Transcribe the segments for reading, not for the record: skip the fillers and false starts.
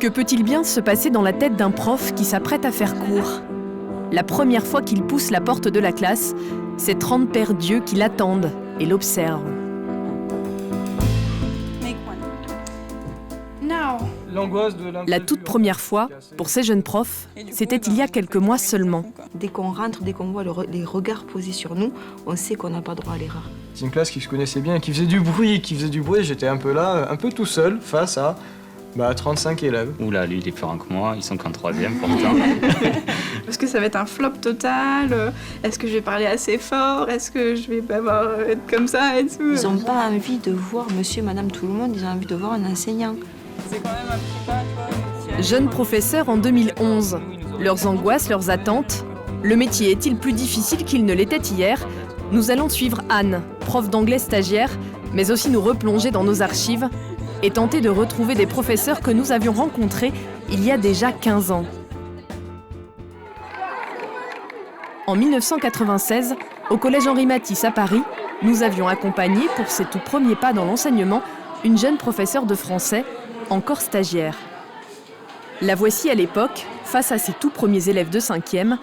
Que peut-il bien se passer dans la tête d'un prof qui s'apprête à faire cours? La première fois qu'il pousse la porte de la classe, c'est 30 paires d'yeux qui l'attendent et l'observent. La toute première fois, pour ces jeunes profs, c'était il y a quelques mois seulement. Dès qu'on rentre, dès qu'on voit les regards posés sur nous, on sait qu'on n'a pas droit à l'erreur. C'est une classe qui se connaissait bien, qui faisait du bruit, J'étais un peu là, un peu tout seul, face à 35 élèves. Oula, lui, il est plus grand que moi, ils sont qu'en 3e pourtant. Est-ce que ça va être un flop total? Est-ce que je vais parler assez fort? Est-ce que je vais pas être comme ça et tout? Ils n'ont pas envie de voir monsieur, madame, tout le monde, ils ont envie de voir un enseignant. C'est quand même un petit pas, tu vois. Jeunes professeurs en 2011. Leurs angoisses, leurs attentes. Le métier est-il plus difficile qu'il ne l'était hier? Nous allons suivre Anne, prof d'anglais stagiaire, mais aussi nous replonger dans nos archives et tenter de retrouver des professeurs que nous avions rencontrés il y a déjà 15 ans. En 1996, au collège Henri Matisse à Paris, nous avions accompagné pour ses tout premiers pas dans l'enseignement une jeune professeure de français, encore stagiaire. La voici à l'époque, face à ses tout premiers élèves de 5e.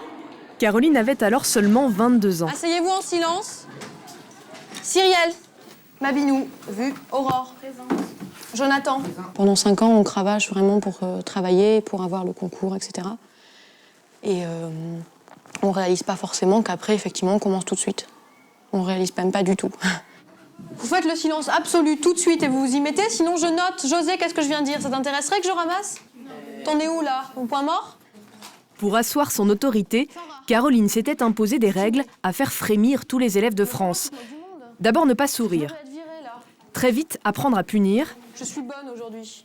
Caroline avait alors seulement 22 ans. Asseyez-vous en silence. Cyrielle, Mabinou, Vue, Aurore, Jonathan. Pendant 5 ans, on cravache vraiment pour travailler, pour avoir le concours, etc. Et on réalise pas forcément qu'après, effectivement, on commence tout de suite. On réalise même pas du tout. Vous faites le silence absolu tout de suite et vous vous y mettez, sinon je note. José, qu'est-ce que je viens de dire? Ça t'intéresserait que je ramasse? T'en es où là? Au point mort? Pour asseoir son autorité, Caroline s'était imposé des règles à faire frémir tous les élèves de France. D'abord ne pas sourire. Très vite apprendre à punir. Je suis bonne aujourd'hui.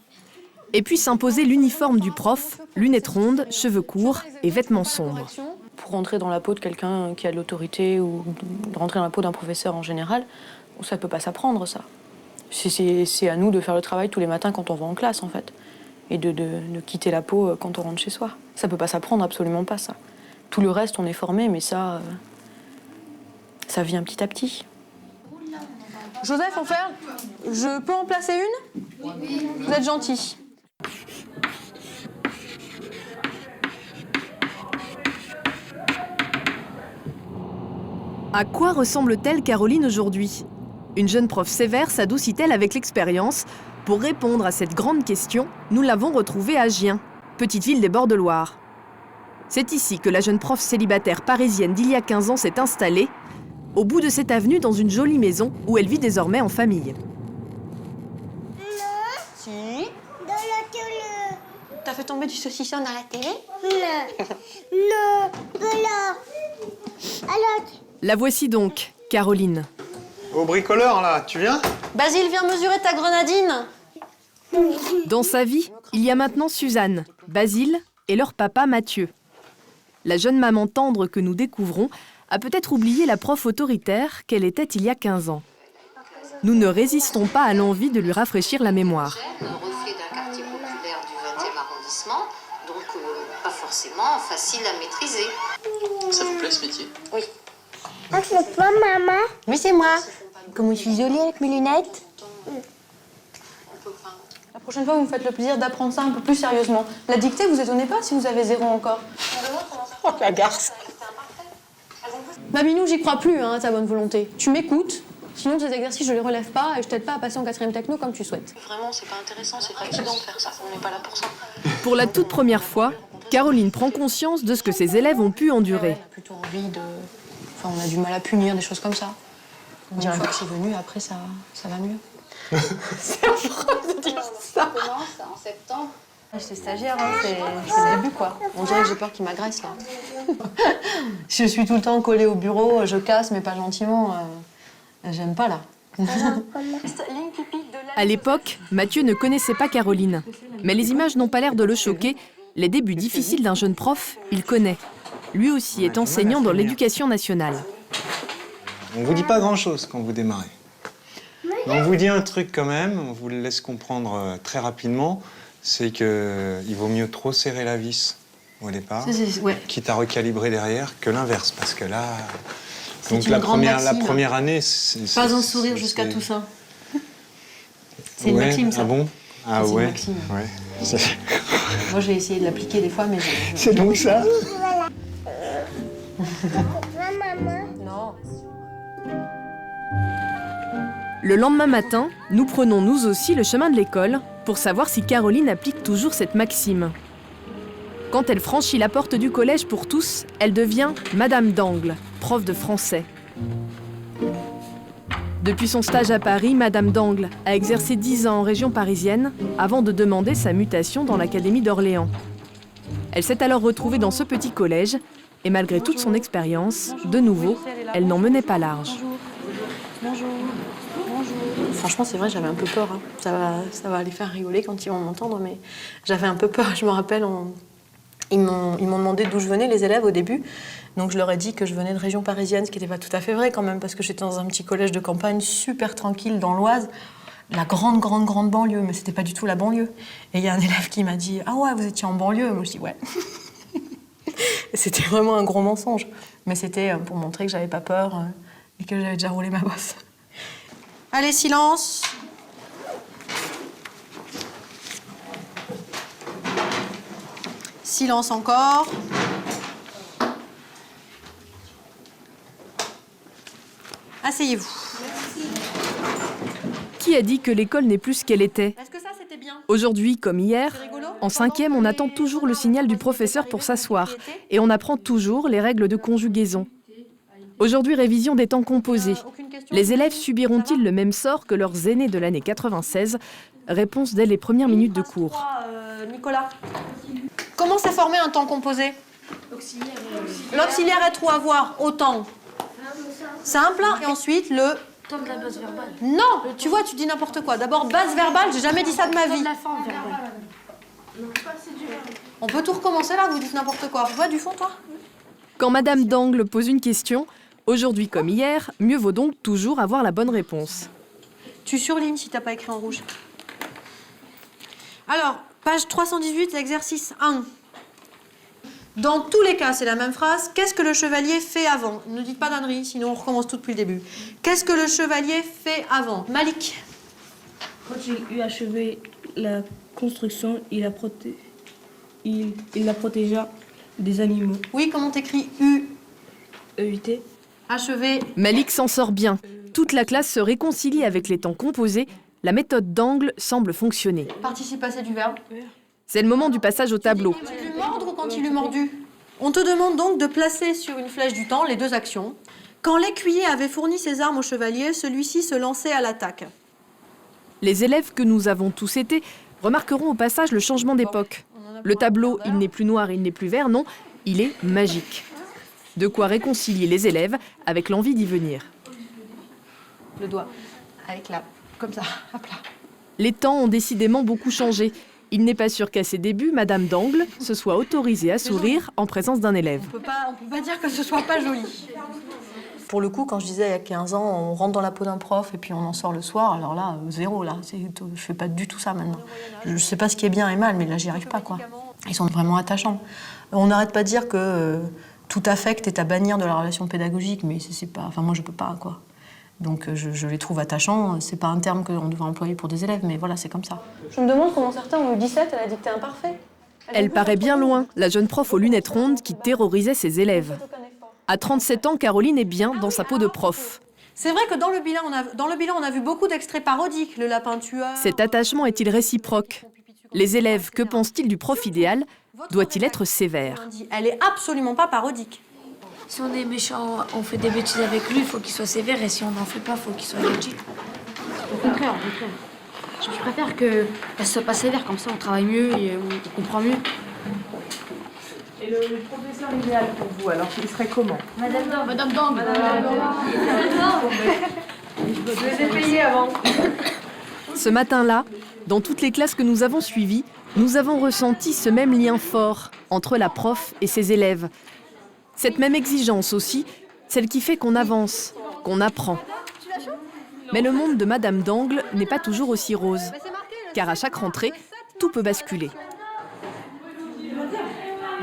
Et puis s'imposer l'uniforme du prof, lunettes rondes, cheveux courts et vêtements sombres. Pour rentrer dans la peau de quelqu'un qui a de l'autorité ou de rentrer dans la peau d'un professeur en général, ça peut pas s'apprendre, ça. C'est à nous de faire le travail tous les matins quand on va en classe, en fait. Et de quitter la peau quand on rentre chez soi. Ça peut pas s'apprendre, absolument pas, ça. Tout le reste, on est formé, mais ça vient petit à petit. Joseph, je peux en placer une? Vous êtes gentil. À quoi ressemble-t-elle Caroline aujourd'hui? Une jeune prof sévère s'adoucit-elle avec l'expérience? Pour répondre à cette grande question, nous l'avons retrouvée à Gien, petite ville des bords de Loire. C'est ici que la jeune prof célibataire parisienne d'il y a 15 ans s'est installée, au bout de cette avenue dans une jolie maison où elle vit désormais en famille. Si. Dans la télé. T'as fait tomber du saucisson dans la télé? Non, voilà. Alors. La voici donc, Caroline. Au bricoleur, là, tu viens? Basile, viens mesurer ta grenadine. Dans sa vie, il y a maintenant Suzanne, Basile et leur papa Mathieu. La jeune maman tendre que nous découvrons a peut-être oublié la prof autoritaire qu'elle était il y a 15 ans. Nous ne résistons pas à l'envie de lui rafraîchir la mémoire. Un reflet d'un quartier populaire du 20e arrondissement, donc pas forcément facile à maîtriser. Ça vous plaît ce métier? Oui. Ah, c'est toi, maman? Oui, c'est moi. Comment je suis jolie avec mes lunettes? La prochaine fois, vous me faites le plaisir d'apprendre ça un peu plus sérieusement. La dictée, vous étonnez pas si vous avez 0 encore. Oh, la garce. Mabinou, j'y crois plus, à ta bonne volonté. Tu m'écoutes, sinon ces exercices, je les relève pas et je t'aide pas à passer en 4e techno comme tu souhaites. Vraiment, c'est pas intéressant, c'est fatigant de faire ça. On n'est pas là pour ça. Pour la toute première fois, Caroline prend conscience de ce que ses élèves ont pu endurer. On a plutôt envie de... Enfin, on a du mal à punir, des choses comme ça. Une fois que c'est venu, après, ça va mieux. C'est affreux de dire ça. En septembre. J'étais stagiaire, c'est le début, quoi. On dirait que j'ai peur qu'il m'agresse, là. Je suis tout le temps collée au bureau, je casse, mais pas gentiment. J'aime pas, là. À l'époque, Mathieu ne connaissait pas Caroline. Mais les images n'ont pas l'air de le choquer. Les débuts difficiles d'un jeune prof, il connaît. Lui aussi est enseignant dans l'éducation nationale. On vous dit pas grand-chose quand vous démarrez. Mais on vous dit un truc quand même, on vous le laisse comprendre très rapidement, c'est qu'il vaut mieux trop serrer la vis au départ, quitte à recalibrer derrière, que l'inverse, parce que là... Donc la première année... Pas un sourire jusqu'à tout ça. C'est une maxime, ça. Ah bon? Ah c'est ouais. une maxime. Ouais. Moi, j'ai essayé de l'appliquer des fois, mais C'est donc ça? Maman. Non. Le lendemain matin, nous prenons nous aussi le chemin de l'école pour savoir si Caroline applique toujours cette maxime. Quand elle franchit la porte du collège pour tous, elle devient Madame d'Angle, prof de français. Depuis son stage à Paris, Madame d'Angle a exercé 10 ans en région parisienne avant de demander sa mutation dans l'Académie d'Orléans. Elle s'est alors retrouvée dans ce petit collège et malgré toute son expérience, de nouveau, elle n'en menait pas large. Bonjour. Franchement, c'est vrai, j'avais un peu peur. Hein. Ça va les faire rigoler quand ils vont m'entendre, mais j'avais un peu peur. Je me rappelle, ils m'ont demandé d'où je venais, les élèves, au début. Donc je leur ai dit que je venais de région parisienne, ce qui n'était pas tout à fait vrai quand même, parce que j'étais dans un petit collège de campagne super tranquille dans l'Oise, la grande banlieue, mais c'était pas du tout la banlieue. Et il y a un élève qui m'a dit « Ah ouais, vous étiez en banlieue ?» Moi je dis « Ouais ». C'était vraiment un gros mensonge. Mais c'était pour montrer que j'avais pas peur et que j'avais déjà roulé ma bosse. Allez, silence. Silence encore. Asseyez-vous. Qui a dit que l'école n'est plus ce qu'elle était? Est-ce que ça, c'était bien? Aujourd'hui, comme hier, C'est rigolo. en 5e, on attend toujours le signal du professeur pour s'asseoir et on apprend toujours les règles de conjugaison. Aujourd'hui, révision des temps composés. Les élèves subiront-ils le même sort que leurs aînés de l'année 96? Réponse dès les premières minutes de cours. Nicolas. Comment s'est formé un temps composé? L'auxiliaire être ou avoir, autant. Simple. Et ensuite, le... Temps de la base verbale. Non, tu vois, tu dis n'importe quoi. D'abord, base verbale, j'ai jamais dit ça de ma vie. La forme verbale. On peut tout recommencer là, vous dites n'importe quoi. Tu vois du fond, toi? Quand Madame d'Angle pose une question, aujourd'hui comme hier, mieux vaut donc toujours avoir la bonne réponse. Tu surlignes si t'as pas écrit en rouge. Alors, page 318, exercice 1. Dans tous les cas, c'est la même phrase. Qu'est-ce que le chevalier fait avant? Ne dites pas d'ânerie, sinon on recommence tout depuis le début. Qu'est-ce que le chevalier fait avant? Malik. Quand il eut achevé la construction, il la protégea des animaux. Oui, comment t'écris U? EUT. Achevé. Malik s'en sort bien. Toute la classe se réconcilie avec les temps composés. La méthode d'Angle semble fonctionner. Participe passé du verbe. C'est le moment du passage au tableau. Quand il lui mordre ou quand il lui mordu? On te demande donc de placer sur une flèche du temps les deux actions. Quand l'écuyer avait fourni ses armes au chevalier, celui-ci se lançait à l'attaque. Les élèves que nous avons tous été remarqueront au passage le changement d'époque. Le tableau, il n'est plus noir, il n'est plus vert, non, il est magique. De quoi réconcilier les élèves avec l'envie d'y venir. Le doigt, avec là, comme ça, hop là. Les temps ont décidément beaucoup changé. Il n'est pas sûr qu'à ses débuts, Madame d'Angle se soit autorisée à sourire en présence d'un élève. On peut pas dire que ce soit pas joli. Pour le coup, quand je disais il y a 15 ans, on rentre dans la peau d'un prof et puis on en sort le soir, alors là, zéro, là. Je fais pas du tout ça maintenant. Je sais pas ce qui est bien et mal, mais là, j'y arrive pas, quoi. Ils sont vraiment attachants. On n'arrête pas de dire que tout affect est à bannir de la relation pédagogique, mais c'est pas... Enfin, moi, je peux pas, quoi. Donc, je les trouve attachants. C'est pas un terme qu'on devrait employer pour des élèves, mais voilà, c'est comme ça. Je me demande comment certains ont eu 17, elle a dit que t'es imparfait. Elle paraît bien loin, la jeune prof aux lunettes rondes qui terrorisait ses élèves. À 37 ans, Caroline est bien dans sa peau de prof. C'est vrai que dans le bilan, on a vu beaucoup d'extraits parodiques. Le lapin tueur... Cet attachement est-il réciproque? Les élèves, que pensent-ils du prof idéal? Doit-il être sévère? Elle est absolument pas parodique. Si on est méchant, on fait des bêtises avec lui, il faut qu'il soit sévère, et si on n'en fait pas, il faut qu'il soit gentil. Au contraire. Je préfère qu'elle soit pas sévère, comme ça on travaille mieux et on comprend mieux. Et le professeur idéal pour vous, alors il serait comment? Madame Dang. Madame Dang. Je les ai payés avant. Ce matin-là, dans toutes les classes que nous avons suivies, nous avons ressenti ce même lien fort entre la prof et ses élèves. Cette même exigence aussi, celle qui fait qu'on avance, qu'on apprend. Mais le monde de Madame d'Angle n'est pas toujours aussi rose, car à chaque rentrée, tout peut basculer.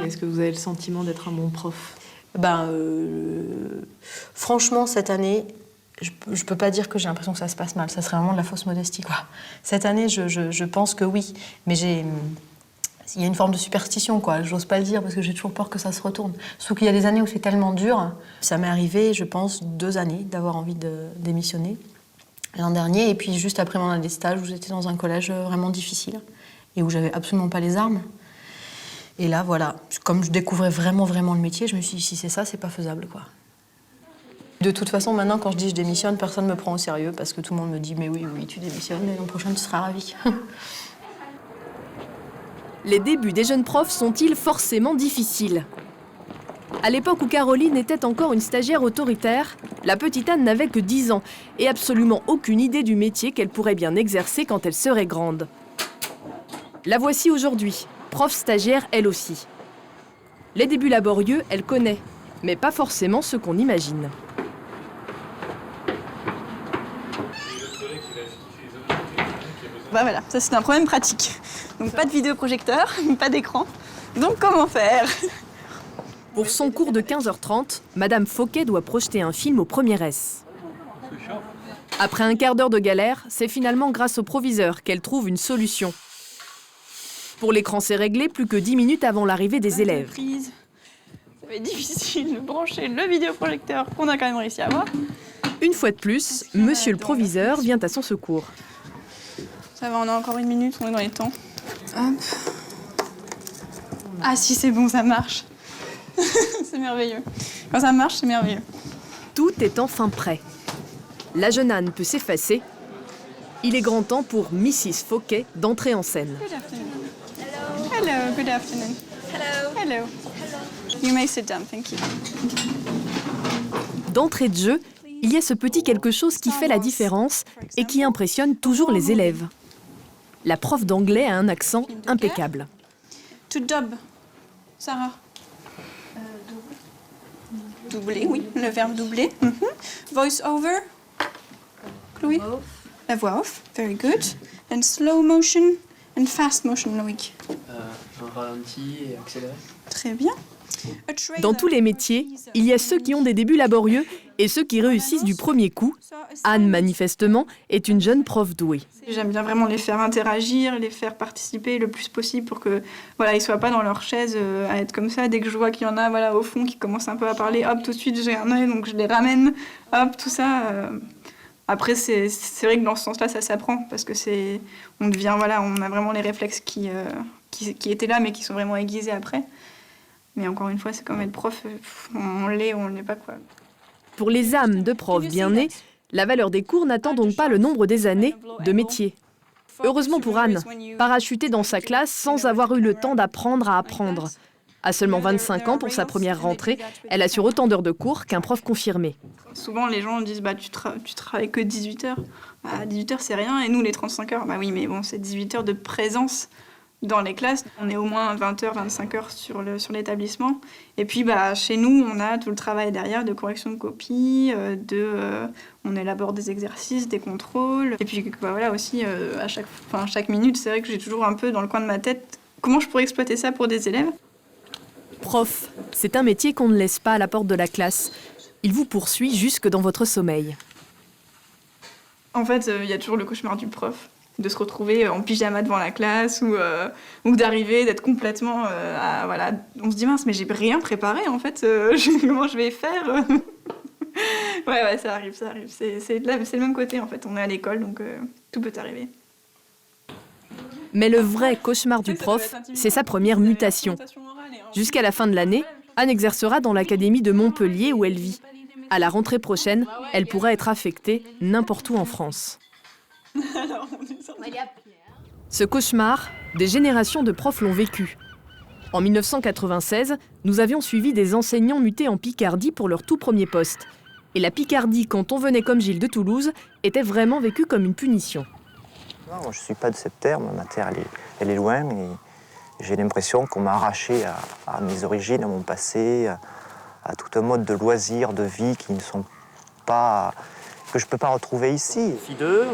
Est-ce que vous avez le sentiment d'être un bon prof? Franchement, cette année, je peux pas dire que j'ai l'impression que ça se passe mal. Ça serait vraiment de la fausse modestie, quoi. Cette année, je pense que oui. Mais Il y a une forme de superstition, quoi. J'ose pas le dire parce que j'ai toujours peur que ça se retourne. Sauf qu'il y a des années où c'est tellement dur. Ça m'est arrivé, je pense, 2 années d'avoir envie de démissionner. L'an dernier, et puis juste après mon année de stage où j'étais dans un collège vraiment difficile et où j'avais absolument pas les armes. Et là, voilà, comme je découvrais vraiment le métier, je me suis dit, si c'est ça, c'est pas faisable, quoi. De toute façon, maintenant, quand je dis je démissionne, personne me prend au sérieux parce que tout le monde me dit, mais oui, tu démissionnes et l'an prochain, tu seras ravi. Les débuts des jeunes profs sont-ils forcément difficiles? À l'époque où Caroline était encore une stagiaire autoritaire, la petite Anne n'avait que 10 ans et absolument aucune idée du métier qu'elle pourrait bien exercer quand elle serait grande. La voici aujourd'hui, prof stagiaire elle aussi. Les débuts laborieux, elle connaît, mais pas forcément ceux qu'on imagine. Bah voilà, ça c'est un problème pratique. Donc pas de vidéoprojecteur, pas d'écran. Donc comment faire? Pour son cours de 15h30, Madame Fauquet doit projeter un film au premier S. Après un quart d'heure de galère, c'est finalement grâce au proviseur qu'elle trouve une solution. Pour l'écran, c'est réglé plus que 10 minutes avant l'arrivée des élèves. Ça va être difficile de brancher le vidéoprojecteur qu'on a quand même réussi à avoir. Une fois de plus, monsieur le proviseur vient à son secours. Ça va, on a encore 1 minute, on est dans les temps. Hop. Ah si, c'est bon, ça marche. C'est merveilleux. Quand ça marche, c'est merveilleux. Tout est enfin prêt. La jeune Anne peut s'effacer. Il est grand temps pour Mrs. Fauquet d'entrer en scène. Good afternoon. Hello, good afternoon. Hello. You may sit down, thank you. D'entrée de jeu, il y a ce petit quelque chose qui fait la différence et qui impressionne toujours les élèves. La prof d'anglais a un accent impeccable. To dub. Sarah. Doubler, oui, le verbe doubler. Voice over. Chloé. La voix off. Very good. And slow motion and fast motion, Loïc. Un ralenti et accéléré. Très bien. Dans tous les métiers, il y a ceux qui ont des débuts laborieux et ceux qui réussissent du premier coup. Anne, manifestement, est une jeune prof douée. J'aime bien vraiment les faire interagir, les faire participer le plus possible pour que voilà, ils soient pas dans leur chaise à être comme ça. Dès que je vois qu'il y en a voilà, au fond qui commencent un peu à parler, hop, tout de suite j'ai un œil, donc je les ramène, hop, tout ça. Après, c'est vrai que dans ce sens-là, ça s'apprend parce que on devient, voilà, on a vraiment les réflexes qui étaient là mais qui sont vraiment aiguisés après. Mais encore une fois, c'est comme être prof, on l'est ou on ne l'est pas, quoi. Pour les âmes de profs bien nés, la valeur des cours n'attend donc pas le nombre des années de métier. Heureusement pour Anne, parachutée dans sa classe sans avoir eu le temps d'apprendre à apprendre. À seulement 25 ans pour sa première rentrée, elle assure autant d'heures de cours qu'un prof confirmé. Souvent, les gens disent bah, tu travailles que 18 heures. Bah, 18 heures, c'est rien. Et nous, les 35 heures, bah oui, mais bon, c'est 18 heures de présence dans les classes. On est au moins 20 heures, 25 heures sur l'établissement. Et puis, bah, chez nous, on a tout le travail derrière de correction de copies, on élabore des exercices, des contrôles. Et puis, bah, voilà, aussi, à chaque minute, c'est vrai que j'ai toujours un peu dans le coin de ma tête comment je pourrais exploiter ça pour des élèves. Prof, c'est un métier qu'on ne laisse pas à la porte de la classe. Il vous poursuit jusque dans votre sommeil. En fait, il y a toujours le cauchemar du prof, de se retrouver en pyjama devant la classe ou d'arriver, d'être complètement... voilà. On se dit, mince, mais j'ai rien préparé, en fait. Comment je vais faire ouais, ça arrive. C'est le même côté, en fait. On est à l'école, donc tout peut arriver. Mais le vrai cauchemar du prof, c'est sa première mutation. Jusqu'à la fin de l'année, Anne exercera dans l'académie de Montpellier où elle vit. À la rentrée prochaine, elle pourra être affectée n'importe où en France. Ce cauchemar, des générations de profs l'ont vécu. En 1996, nous avions suivi des enseignants mutés en Picardie pour leur tout premier poste. Et la Picardie, quand on venait comme Gilles de Toulouse, était vraiment vécue comme une punition. Non, moi, je ne suis pas de cette terre, ma terre elle est loin et j'ai l'impression qu'on m'a arraché à mes origines, à mon passé, à tout un mode de loisirs, de vie qui ne sont pas... que je ne peux pas retrouver ici.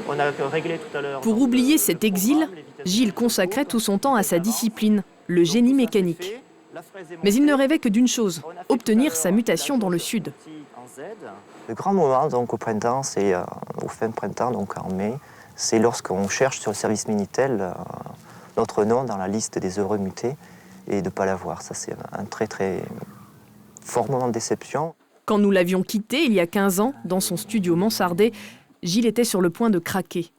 On a réglé tout à l'heure. Pour oublier cet exil, Gilles consacrait tout son temps à sa discipline, le génie mécanique. Mais il ne rêvait que d'une chose, obtenir sa mutation dans le sud. Le grand moment donc, au printemps, c'est au fin printemps, donc en mai, c'est lorsqu'on cherche sur le service Minitel notre nom dans la liste des heureux mutés et de ne pas l'avoir. Ça, c'est un très, très fort moment de déception. Quand nous l'avions quitté il y a 15 ans, dans son studio mansardé, Gilles était sur le point de craquer.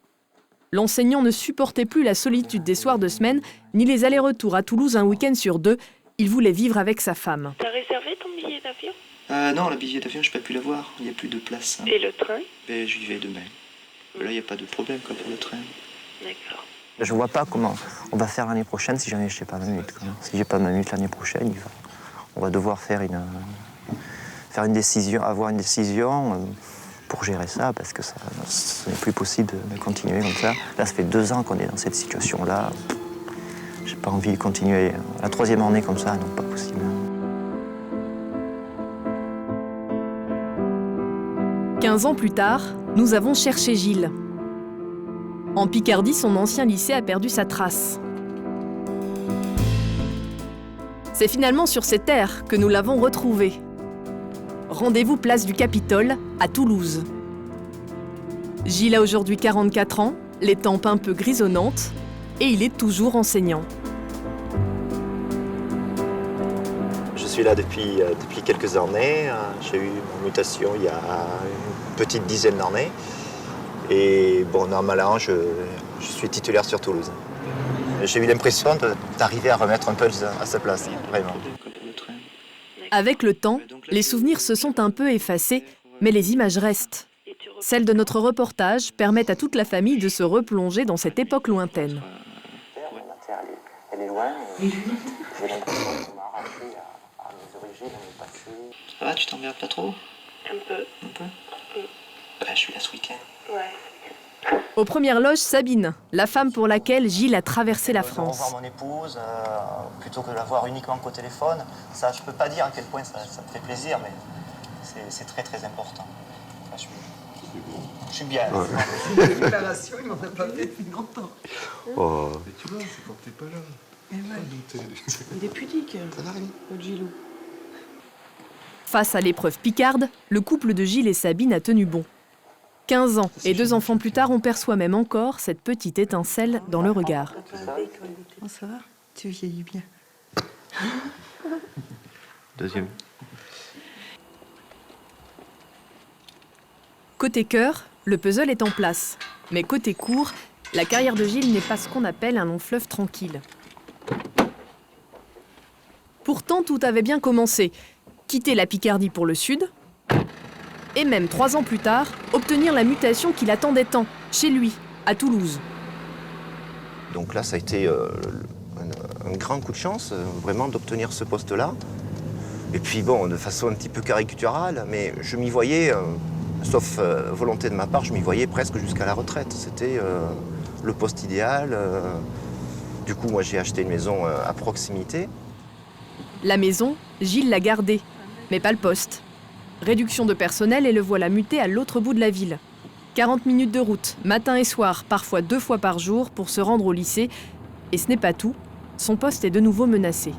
L'enseignant ne supportait plus la solitude des soirs de semaine, ni les allers-retours à Toulouse un week-end sur 2. Il voulait vivre avec sa femme. T'as réservé ton billet d'avion? Non, le billet d'avion, je peux plus l'avoir. Il n'y a plus de place. Et le train? J'y vais demain. Là, il n'y a pas de problème pour le train. D'accord. Je ne vois pas comment on va faire l'année prochaine si jamais je n'ai pas ma mute. Si j'ai pas ma mute l'année prochaine, on va devoir faire une décision, avoir une décision pour gérer ça, parce que ce n'est plus possible de continuer comme ça. Là, ça fait 2 ans qu'on est dans cette situation-là. J'ai pas envie de continuer la 3e année comme ça, non, pas possible. 15 ans plus tard, nous avons cherché Gilles. En Picardie, son ancien lycée a perdu sa trace. C'est finalement sur ces terres que nous l'avons retrouvé. Rendez-vous place du Capitole, à Toulouse. Gilles a aujourd'hui 44 ans, les tempes un peu grisonnantes, et il est toujours enseignant. Je suis là depuis quelques années. J'ai eu ma mutation il y a une petite dizaine d'années. Et bon, normalement, je suis titulaire sur Toulouse. J'ai eu l'impression d'arriver à remettre un peu à sa place, vraiment. Avec le temps, les souvenirs se sont un peu effacés, mais les images restent. Celles de notre reportage permettent à toute la famille de se replonger dans cette époque lointaine. Elle est loin, j'ai l'impression qu'on m'a arraché à mes origines, à mes passés. Ça va, tu t'emmerdes pas trop? Un peu. Un peu? Je suis là ce week-end. Ouais. Aux premières loges, Sabine, la femme pour laquelle Gilles a traversé la France. De revoir mon épouse, plutôt que de la voir uniquement qu'au téléphone, ça, je peux pas dire à quel point ça me fait plaisir, mais c'est très très important. Là, je suis bien. La déclaration, il m'en a pas fait depuis longtemps. Oh. Mais tu vois, c'est quand t'es pas là. Il est pudique, notre Gilou. Face à l'épreuve picarde, le couple de Gilles et Sabine a tenu bon. 15 ans et 2 enfants plus tard, on perçoit même encore cette petite étincelle dans le regard. Oh, ça va? Tu vieillis bien. Deuxième. Côté cœur, le puzzle est en place. Mais côté cours, la carrière de Gilles n'est pas ce qu'on appelle un long fleuve tranquille. Pourtant, tout avait bien commencé. Quitter la Picardie pour le Sud, et même 3 ans plus tard, obtenir la mutation qu'il attendait tant, chez lui, à Toulouse. Donc là, ça a été un grand coup de chance, vraiment, d'obtenir ce poste-là. Et puis bon, de façon un petit peu caricaturale, mais je m'y voyais, sauf volonté de ma part, je m'y voyais presque jusqu'à la retraite. C'était le poste idéal. Du coup, moi, j'ai acheté une maison à proximité. La maison, Gilles l'a gardée, mais pas le poste. Réduction de personnel et le voilà muté à l'autre bout de la ville. 40 minutes de route, matin et soir, parfois 2 fois par jour, pour se rendre au lycée. Et ce n'est pas tout, son poste est de nouveau menacé.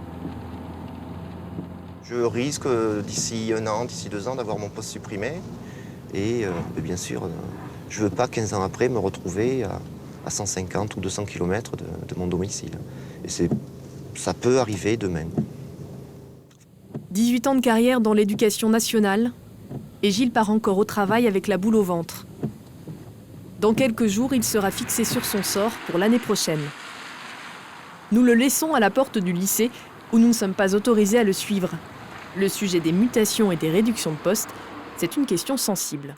Je risque d'ici 1 an, d'ici 2 ans, d'avoir mon poste supprimé. Et bien sûr, je ne veux pas 15 ans après me retrouver à 150 ou 200 km de mon domicile. Et ça peut arriver demain. 18 ans de carrière dans l'éducation nationale, et Gilles part encore au travail avec la boule au ventre. Dans quelques jours, il sera fixé sur son sort pour l'année prochaine. Nous le laissons à la porte du lycée, où nous ne sommes pas autorisés à le suivre. Le sujet des mutations et des réductions de postes, c'est une question sensible.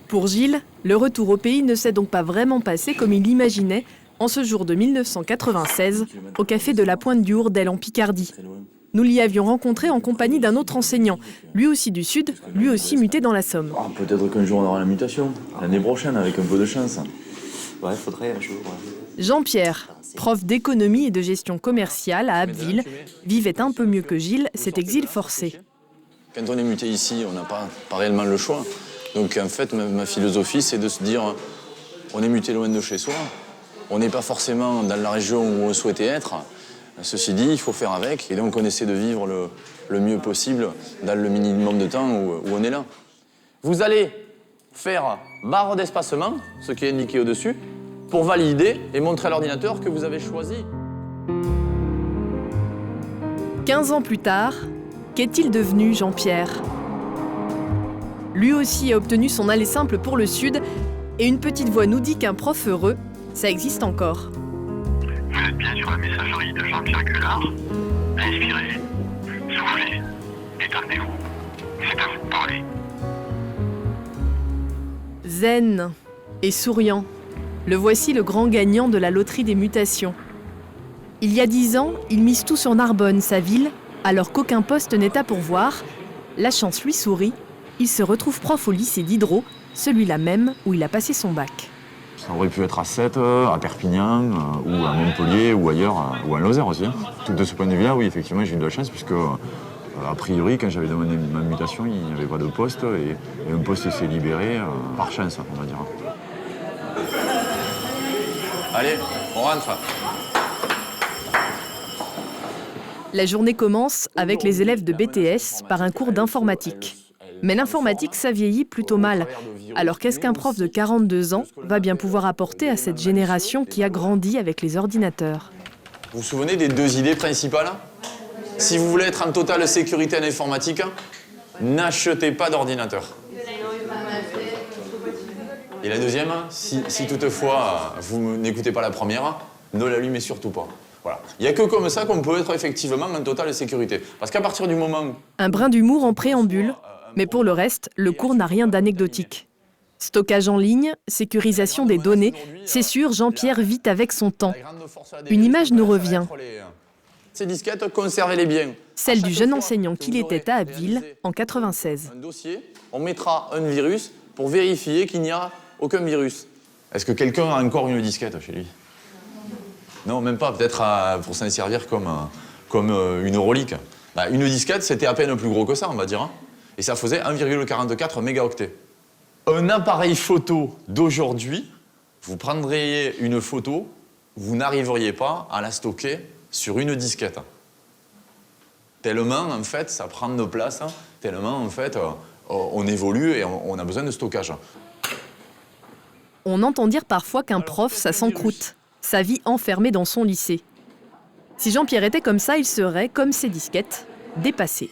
Pour Gilles, le retour au pays ne s'est donc pas vraiment passé comme il l'imaginait en ce jour de 1996, au café de la Pointe du Hourdel en Picardie. Nous l'y avions rencontré en compagnie d'un autre enseignant, lui aussi du Sud, lui aussi muté dans la Somme. Oh, peut-être qu'un jour on aura la mutation, l'année prochaine avec un peu de chance. Ouais, il faudrait un jour. Jean-Pierre, prof d'économie et de gestion commerciale à Abbeville, vivait un peu mieux que Gilles cet exil forcé. Quand on est muté ici, on n'a pas réellement le choix. Donc en fait, ma philosophie, c'est de se dire, on est muté loin de chez soi, on n'est pas forcément dans la région où on souhaitait être. Ceci dit, il faut faire avec, et donc on essaie de vivre le mieux possible dans le minimum de temps où on est là. Vous allez faire barre d'espacement, ce qui est indiqué au-dessus, pour valider et montrer à l'ordinateur que vous avez choisi. 15 ans plus tard, qu'est-il devenu, Jean-Pierre? Lui aussi a obtenu son aller simple pour le Sud, et une petite voix nous dit qu'un prof heureux, ça existe encore. Vous êtes bien sur la messagerie de Jean-Pierre Gueulard. Inspirez, soufflez, détendez-vous. C'est à vous de parler. Zen et souriant, le voici le grand gagnant de la loterie des mutations. Il y a 10 ans, il mise tout sur Narbonne, sa ville, alors qu'aucun poste n'est à pourvoir. La chance lui sourit, il se retrouve prof au lycée d'Hydro, celui-là même où il a passé son bac. Ça aurait pu être à Sète, à Perpignan, ou à Montpellier, ou ailleurs, ou à Lozère aussi. Tout de ce point de vue-là, oui, effectivement, j'ai eu de la chance, puisque, a priori, quand j'avais demandé ma mutation, il n'y avait pas de poste, et un poste s'est libéré par chance, on va dire. Allez, on rentre. La journée commence avec les élèves de BTS par un cours d'informatique. Mais l'informatique, ça vieillit plutôt mal. Alors qu'est-ce qu'un prof de 42 ans va bien pouvoir apporter à cette génération qui a grandi avec les ordinateurs? Vous vous souvenez des 2 idées principales? Si vous voulez être en totale sécurité en informatique, n'achetez pas d'ordinateur. Et la deuxième, si toutefois vous n'écoutez pas la première, ne l'allumez surtout pas. Voilà. Il n'y a que comme ça qu'on peut être effectivement en totale sécurité. Parce qu'à partir du moment où... Un brin d'humour en préambule, mais pour le reste, le cours n'a rien d'anecdotique. Stockage en ligne, sécurisation des données, c'est sûr, Jean-Pierre vit avec son temps. Une image nous revient. Ces disquettes, conservez-les bien. Celle du jeune enseignant qu'il était à Abbeville en 96. Un dossier, on mettra un virus pour vérifier qu'il n'y a aucun virus. Est-ce que quelqu'un a encore une disquette chez lui? Non, même pas. Peut-être pour s'en servir comme une relique. Bah, une disquette, c'était à peine plus gros que ça, on va dire. Hein. Et ça faisait 1,44 mégaoctets. Un appareil photo d'aujourd'hui, vous prendriez une photo, vous n'arriveriez pas à la stocker sur une disquette. Tellement, en fait, ça prend de place, hein, tellement, en fait, on évolue et on a besoin de stockage. On entend dire parfois qu'un prof, ça s'encroute. Sa vie enfermée dans son lycée. Si Jean-Pierre était comme ça, il serait, comme ses disquettes, dépassé.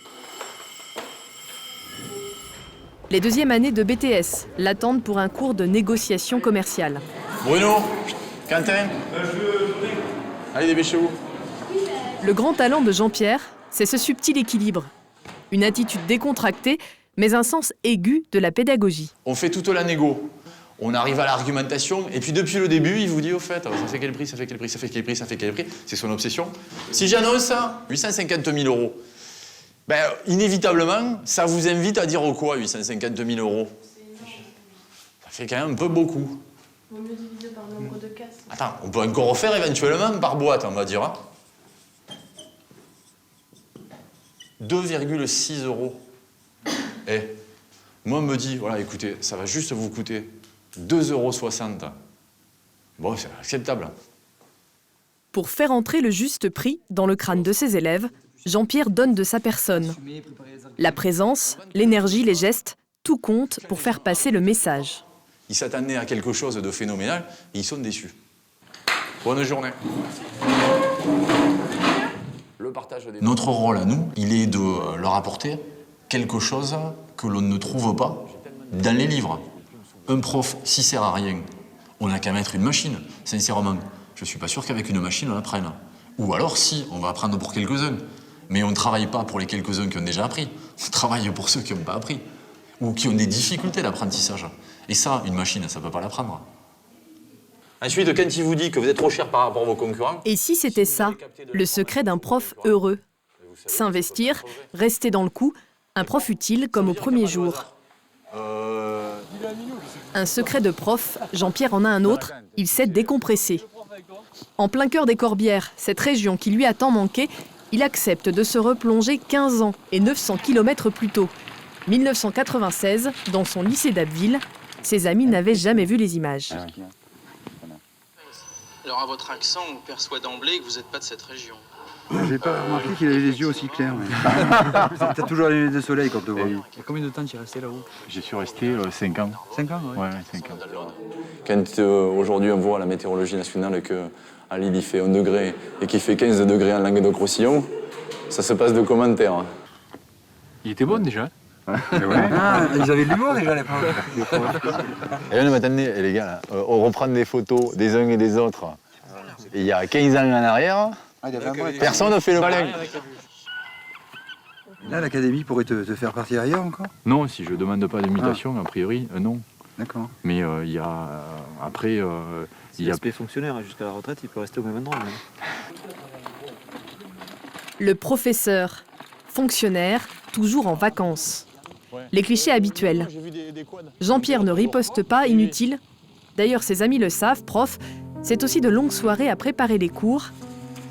Les 2e années de BTS l'attendent pour un cours de négociation commerciale. Bruno, Quentin, allez, dépêchez-vous. Le grand talent de Jean-Pierre, c'est ce subtil équilibre. Une attitude décontractée, mais un sens aigu de la pédagogie. On fait toute la négo. On arrive à l'argumentation, et puis depuis le début, il vous dit, au fait, ça fait quel prix, ça fait quel prix, ça fait quel prix, ça fait quel prix. C'est son obsession. Si j'annonce ça, 850 000 €, ben, inévitablement, ça vous invite à dire quoi, 850 000 €? Ça fait quand même un peu beaucoup. Vaut mieux diviser par le nombre de cases. Attends, on peut encore refaire éventuellement par boîte, on va dire. Hein. 2,6 €. Eh, moi, on me dit, voilà, écoutez, ça va juste vous coûter 2,60 €. Bon, c'est acceptable. Pour faire entrer le juste prix dans le crâne de ses élèves, Jean-Pierre donne de sa personne. La présence, l'énergie, les gestes, tout compte pour faire passer le message. Ils s'attendaient à quelque chose de phénoménal et ils sont déçus. Bonne journée. Notre rôle à nous, il est de leur apporter quelque chose que l'on ne trouve pas dans les livres. Un prof, s'il sert à rien, on n'a qu'à mettre une machine, sincèrement. Je ne suis pas sûr qu'avec une machine, on apprenne. Ou alors, si, on va apprendre pour quelques-uns. Mais on ne travaille pas pour les quelques-uns qui ont déjà appris. On travaille pour ceux qui n'ont pas appris. Ou qui ont des difficultés d'apprentissage. Et ça, une machine, ça ne peut pas l'apprendre. Ensuite, quand il vous dit que vous êtes trop cher par rapport à vos concurrents... Et si c'était ça, le secret d'un prof heureux? S'investir, rester dans le coup, un prof utile comme au premier jour. Un secret de prof, Jean-Pierre en a un autre, il sait décompresser. En plein cœur des Corbières, cette région qui lui a tant manqué, il accepte de se replonger 15 ans et 900 km plus tôt. 1996, dans son lycée d'Abbeville, ses amis n'avaient jamais vu les images. Alors à votre accent, on perçoit d'emblée que vous n'êtes pas de cette région. J'ai pas remarqué qu'il avait les yeux aussi clairs. T'as toujours les lunettes de soleil quand tu vois. Et combien de temps tu es resté là-haut? J'y suis resté 5 ans. 5 ans, ouais. 5 ans. Quand aujourd'hui on voit à la météorologie nationale qu'à Lille il fait 1 degré et qu'il fait 15 degrés en Languedoc-Roussillon, ça se passe de commentaires. Il était bon déjà. Ils avaient de l'humour déjà à l'époque. Et là, attendez, les gars, là, on reprend des photos des uns et des autres. Et il y a 15 ans en arrière, personne n'a fait le malin. Là, l'académie pourrait te faire partir ailleurs encore? Non, si je demande pas de mutation, a priori, non. D'accord. Mais il y a après, il y a l'aspect fonctionnaire jusqu'à la retraite, il peut rester au même endroit. Le professeur, fonctionnaire, toujours en vacances. Les clichés habituels. Jean-Pierre ne riposte pas, inutile. D'ailleurs, ses amis le savent, prof, c'est aussi de longues soirées à préparer les cours,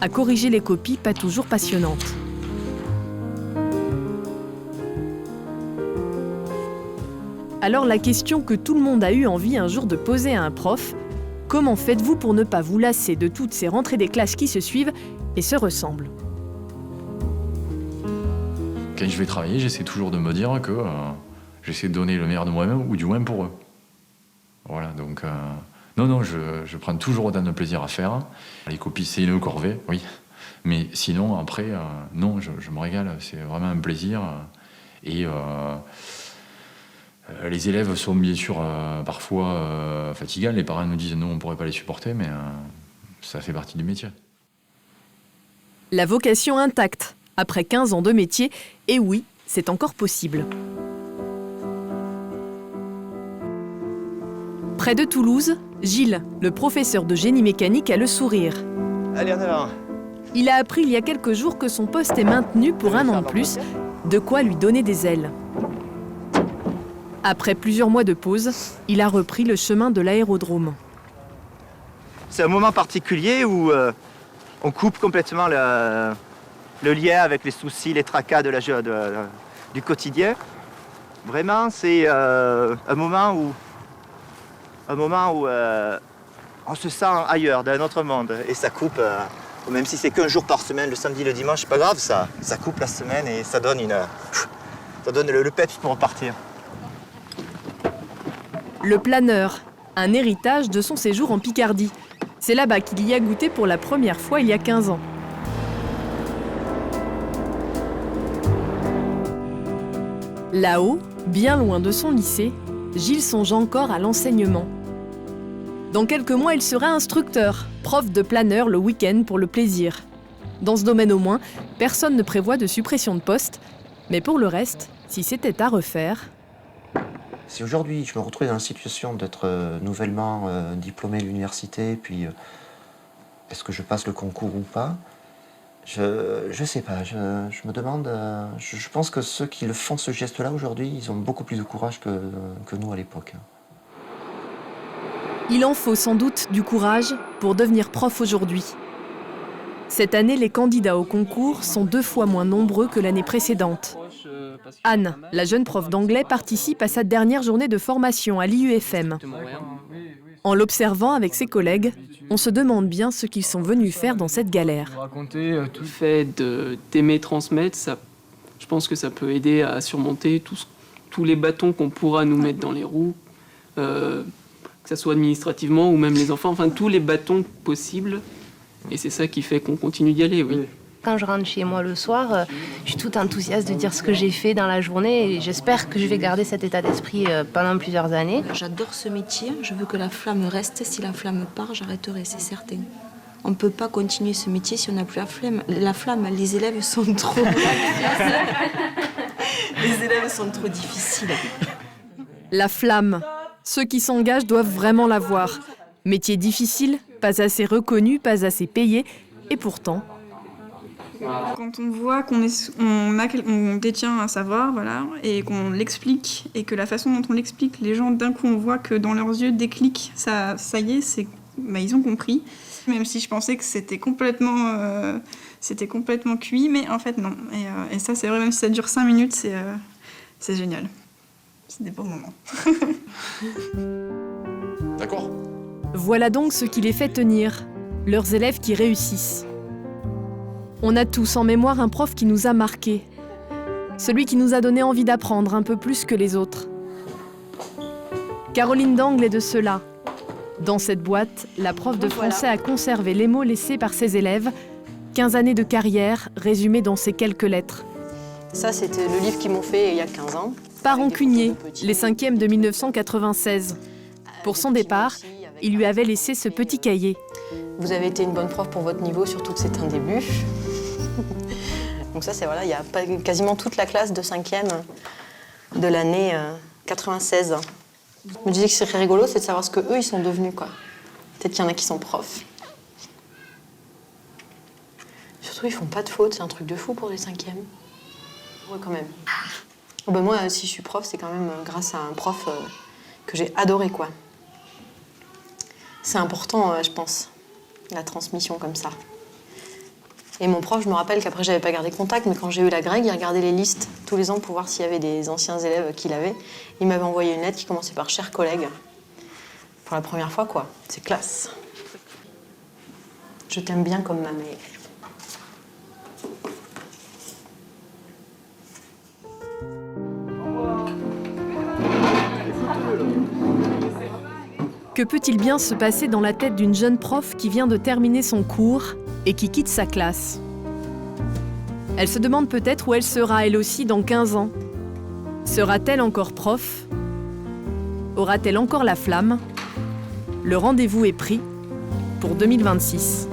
à corriger les copies pas toujours passionnantes. Alors la question que tout le monde a eu envie un jour de poser à un prof, comment faites-vous pour ne pas vous lasser de toutes ces rentrées des classes qui se suivent et se ressemblent? Quand je vais travailler, j'essaie toujours de me dire que j'essaie de donner le meilleur de moi-même, ou du moins pour eux. Voilà, donc non, je prends toujours autant de plaisir à faire. Les copies, c'est une corvée, oui. Mais sinon, après, non, je me régale, c'est vraiment un plaisir. Et les élèves sont bien sûr parfois fatigants. Les parents nous disent non, on ne pourrait pas les supporter, mais ça fait partie du métier. La vocation intacte. Après 15 ans de métier, et oui, c'est encore possible. Près de Toulouse, Gilles, le professeur de génie mécanique, a le sourire. Allez, on est là. Il a appris il y a quelques jours que son poste est maintenu pour 1 an de plus, de quoi lui donner des ailes. Après plusieurs mois de pause, il a repris le chemin de l'aérodrome. C'est un moment particulier où on coupe complètement le lien avec les soucis, les tracas du quotidien. Vraiment, c'est un moment où on se sent ailleurs, dans un autre monde. Et ça coupe, même si c'est qu'un jour par semaine, le samedi, le dimanche, c'est pas grave, ça coupe la semaine et ça donne le peps pour repartir. Le planeur, un héritage de son séjour en Picardie. C'est là-bas qu'il y a goûté pour la première fois il y a 15 ans. Là-haut, bien loin de son lycée, Gilles songe encore à l'enseignement. Dans quelques mois, il sera instructeur, prof de planeur le week-end pour le plaisir. Dans ce domaine au moins, personne ne prévoit de suppression de poste. Mais pour le reste, si c'était à refaire... Si aujourd'hui je me retrouvais dans la situation d'être nouvellement diplômé de l'université, puis est-ce que je passe le concours ou pas? Je sais pas, je me demande, je pense que ceux qui le font ce geste-là aujourd'hui, ils ont beaucoup plus de courage que nous à l'époque. Il en faut sans doute du courage pour devenir prof aujourd'hui. Cette année, les candidats au concours sont 2 fois moins nombreux que l'année précédente. Anne, la jeune prof d'anglais, participe à sa dernière journée de formation à l'IUFM. En l'observant avec ses collègues, on se demande bien ce qu'ils sont venus faire dans cette galère. Raconter tout le fait d'aimer transmettre, ça, je pense que ça peut aider à surmonter tous les bâtons qu'on pourra nous mettre dans les roues, que ce soit administrativement ou même les enfants, enfin tous les bâtons possibles. Et c'est ça qui fait qu'on continue d'y aller, oui. Quand je rentre chez moi le soir, je suis toute enthousiaste de dire ce que j'ai fait dans la journée et j'espère que je vais garder cet état d'esprit pendant plusieurs années. J'adore ce métier, je veux que la flamme reste. Si la flamme part, j'arrêterai, c'est certain. On ne peut pas continuer ce métier si on n'a plus la flamme. Les élèves sont trop... Les élèves sont trop difficiles. La flamme. Ceux qui s'engagent doivent vraiment l'avoir. Métier difficile, pas assez reconnu, pas assez payé, et pourtant... Quand on voit qu'on détient un savoir, voilà, et qu'on l'explique, et que la façon dont on l'explique, les gens, d'un coup, on voit que dans leurs yeux déclic, ça y est, ils ont compris. Même si je pensais que c'était complètement cuit, mais en fait, non. Et ça, c'est vrai, même si ça dure 5 minutes, c'est génial. C'est des beaux moments. D'accord. Voilà donc ce qui les fait tenir, leurs élèves qui réussissent. On a tous en mémoire un prof qui nous a marqués. Celui qui nous a donné envie d'apprendre un peu plus que les autres. Caroline Dangle est de ceux-là. Dans cette boîte, la prof de français a conservé les mots laissés par ses élèves. 15 années de carrière résumées dans ces quelques lettres. Ça, c'était le livre qu'ils m'ont fait il y a 15 ans. Pas rancunier, les 5e de 1996. Pour son départ, il lui avait laissé ce petit cahier. Vous avez été une bonne prof pour votre niveau, surtout que c'est un début. Donc ça, c'est voilà, il y a quasiment toute la classe de 5e de l'année 96. Je me disais que ce serait rigolo, c'est de savoir ce qu'eux, ils sont devenus, quoi. Peut-être qu'il y en a qui sont profs. Surtout, ils font pas de fautes, c'est un truc de fou pour les 5e. Ouais, quand même. Oh, ben moi, si je suis prof, c'est quand même grâce à un prof que j'ai adoré, quoi. C'est important, je pense, la transmission comme ça. Et mon prof, je me rappelle qu'après, j'avais pas gardé contact, mais quand j'ai eu la Greg, il regardait les listes tous les ans pour voir s'il y avait des anciens élèves qu'il avait. Il m'avait envoyé une lettre qui commençait par « Chers collègues ». Pour la première fois, quoi. C'est classe. Je t'aime bien comme ma mère. Que peut-il bien se passer dans la tête d'une jeune prof qui vient de terminer son cours et qui quitte sa classe? Elle se demande peut-être où elle sera elle aussi dans 15 ans. Sera-t-elle encore prof? Aura-t-elle encore la flamme? Le rendez-vous est pris pour 2026.